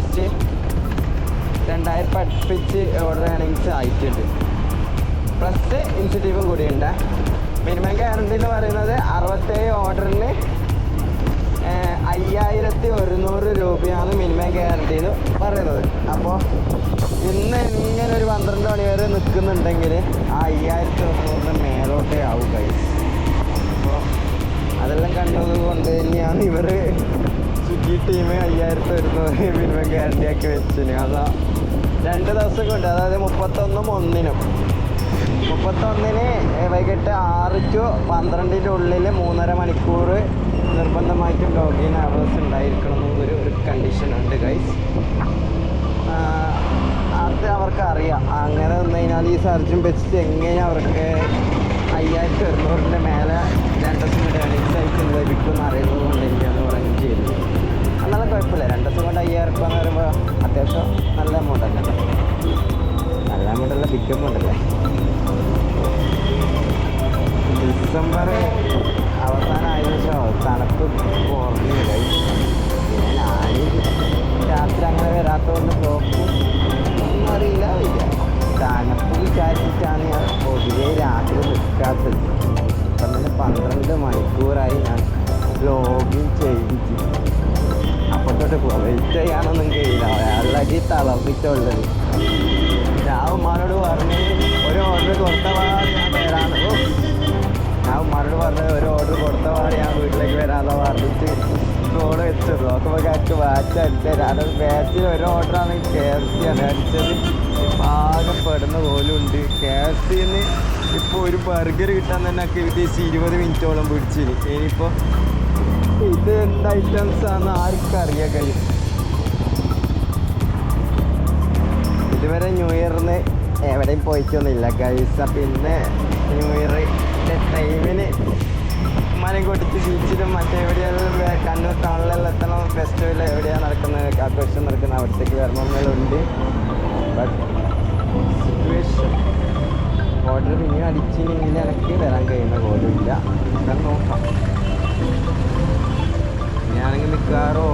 Almost 2000 അടുപ്പിച്ച് order earnings ആയിട്ടുണ്ട്. Plus ഇൻസെൻറ്റീവും കൂടിയുണ്ട്. മിനിമം ഗ്യാരണ്ടി എന്ന് പറയുന്നത് 67 ഓർഡറിന് 5100 രൂപയാണ് മിനിമം ഗ്യാരണ്ടി എന്ന് പറയുന്നത്. അപ്പോൾ ഇന്ന് ഇങ്ങനെ ഒരു 12 മണി വരെ നിൽക്കുന്നുണ്ടെങ്കിൽ ആ 5100 മേലോട്ടേ ആവും ഗൈസ്. അപ്പോൾ അതെല്ലാം കണ്ടത് കൊണ്ട് തന്നെയാണ് ഇവർ സ്വിഗ്ഗി ടീം 5100 മിനിമം ഗ്യാരണ്ടി ആക്കി വെച്ചിന്. അതാ 2 ദിവസം കൊണ്ട്, അതായത് 31/1 വൈകിട്ട് 6 to 12 ഉള്ളിൽ 3.5 മണിക്കൂർ നിർബന്ധമായിട്ടും ലോഗിൻ അവേഴ്സ് ഉണ്ടായിരിക്കണം എന്നൊരു കണ്ടീഷൻ ഉണ്ട് ഗൈസ്. അത് അവർക്ക് അറിയാം. അങ്ങനെ വന്നു കഴിഞ്ഞാൽ ഈ സർജും വെച്ചിട്ട് എങ്ങനെ അവർക്ക് 5100 മേലെ 2 ദിവസം കൊണ്ട് ഏണിങ്സ് ആയിട്ട് ലഭിക്കുമെന്ന് അറിയുന്നത് കൊണ്ട് എനിക്കാന്ന് പറയുകയും ചെയ്തു. എന്നാലും കുഴപ്പമില്ല. 2 ദിവസം കൊണ്ട് 5000 രൂപ എന്ന് പറയുമ്പോൾ അത്യാവശ്യം നല്ല എമൗണ്ട് അല്ലേ. നല്ല എമൗണ്ട് അല്ല, ബിഗ് എമൗണ്ട് അല്ലേ. ഡിസംബർ അവസാനമായതിനു ശേഷം തണുപ്പ് കുറഞ്ഞു കഴിയും. പിന്നെ ഞാൻ രാത്രി അങ്ങനെ വരാത്തതുകൊണ്ട് ബ്ലോക്കും ഒന്നും അറിയില്ല. തണുപ്പ് വിചാരിച്ചിട്ടാണ് ഞാൻ പൊതുവേ രാത്രി നിൽക്കാത്തത്. ഇപ്പം തന്നെ 12 മണിക്കൂറായി ഞാൻ ലോഗിൻ ചെയ്തു. അപ്പോൾ തൊട്ട് വെയിറ്റ് ചെയ്യാനൊന്നും കഴിയില്ല. അയാളടി തളർന്നിട്ടുള്ളത്. ഞാൻ ഉമ്മാനോട് പറഞ്ഞ് ഒരു ഓർഡർ കൊടുത്ത പാട് ഞാൻ വരാണ്. ഞാൻ ഉമ്മാനോട് പറഞ്ഞത് ഒരു ഓർഡർ കൊടുത്ത പാട് ഞാൻ വീട്ടിലേക്ക് വരാമെന്ന് പറഞ്ഞിട്ട് ഫോൺ വെച്ചത്. നോക്കുമ്പോൾ കാക്ക് വാച്ച് അടിച്ചത്. അത് ബാച്ചിൽ ഒരു ഓർഡറാണ് KFC ആണ് അടിച്ചത്. പാകപ്പെടുന്ന പോലും ഉണ്ട്. KFCയിൽ നിന്ന് ഇപ്പോൾ ഒരു ബർഗർ കിട്ടാൻ തന്നെ ആക്ടിവിറ്റീസ് 20 മിനിറ്റോളം പിടിച്ചിന്. ഇനിയിപ്പോൾ ഇത് എന്ത് ഐറ്റംസാണെന്ന് ആർക്കും അറിയാൻ കഴിയും. ഇതുവരെ ന്യൂ ഇയറിന് എവിടെയും പോയിട്ടൊന്നുമില്ല ഗൈസ്. പിന്നെ ന്യൂ ഇയറിൻ്റെ ടൈമിന് ഉമ്മാനെ കൊടുത്ത് ബീച്ചിലും മറ്റെവിടെയെല്ലാം കണ്ണൂർ ടൗണിലെല്ലാം എത്തണം. ഫെസ്റ്റിവൽ എവിടെയാണ് നടക്കുന്നത്, ആഘോഷം നടക്കുന്നത്, അവിടത്തേക്ക് വരണമെന്നുണ്ട്. ബട്ട് സിറ്റുവേഷൻ ഓർഡർ പിന്നെയും അടിച്ചില്ലെങ്കിൽ എനിക്ക് വരാൻ കഴിയുന്ന പോലും ഇല്ല. ഞാൻ നോക്കാം. ഞാനെങ്കിൽ മിക്കവാറും